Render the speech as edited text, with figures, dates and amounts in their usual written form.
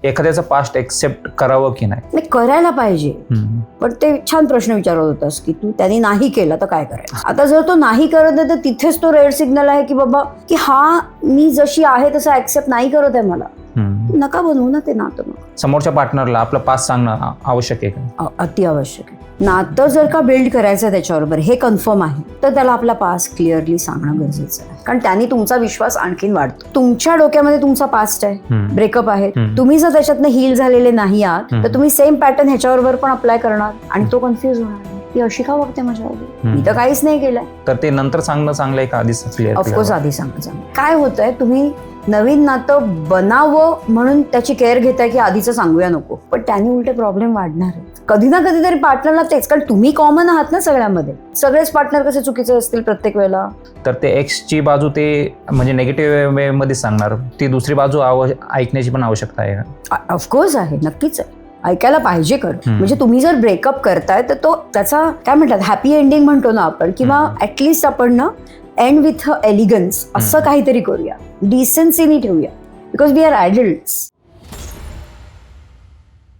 एखाद्याचं past accept करावं की नाही? नाही, करायला पाहिजे. पण ते छान प्रश्न विचारत होतास की तू त्यांनी नाही केलं तर काय करायचं. आता जर तो नाही करत आहे तर तिथेच तो रेड सिग्नल आहे की बाबा की हा मी जशी आहे तसं ऍक्सेप्ट नाही करत आहे मला. नका बनवू ना ते नातं. मग समोरच्या पार्टनरला आपलं पास्ट सांगणं आवश्यक आहे का? अति आवश्यक आहे. नातं जर का बिल्ड करायचं त्याच्याबरोबर हे कन्फर्म आहे तर त्याला आपला पास्ट क्लिअरली सांगणं गरजेचं आहे. कारण त्यांनी तुमचा विश्वास आणखीन वाढतो. तुमच्या डोक्यामध्ये तुमचा पास्ट आहे, ब्रेकअप आहे, तुम्ही जर त्याच्यातनं हील झालेले नाही आहात तर तुम्ही सेम पॅटर्न ह्याच्याबरोबर पण अप्लाय करणार आणि तो कन्फ्युज होणार. ती अशी का वागते माझ्यावर, मी तर काहीच नाही केलंय. तर ते नंतर सांगणं चांगलं आहे का आधीच क्लिअर? ऑफकोर्स आधी सांगायचं. काय होतंय, तुम्ही नवीन नातं बनावं म्हणून त्याची केअर घेताय की आधीचं सांगूया नको, पण त्याने उलटे प्रॉब्लेम वाढणार आहेत. कधी ना कधीतरी पार्टनरला तेच, कारण तुम्ही कॉमन आहात ना सगळ्यामध्ये. सगळेच पार्टनर कसे चुकीचे असतील प्रत्येक वेळेला. तर ते एक्सची बाजू ते म्हणजे निगेटिव्ह वे मध्ये सांगणार, ती दुसरी बाजू ऐकण्याची पण आवश्यकता आहे का? ऑफकोर्स आहे, नक्कीच आहे. ऐकायला पाहिजे. म्हणजे तुम्ही जर ब्रेकअप करताय तर तो त्याचा काय म्हणतात हॅपी एंडिंग म्हणतो ना आपण, किंवा ऍटलिस्ट आपण ना एंड विथ एलिगन्स असं काहीतरी करूया, डिसेन्सीनी ठेवूया, बिकॉज वी आर ॲडल्ट्स.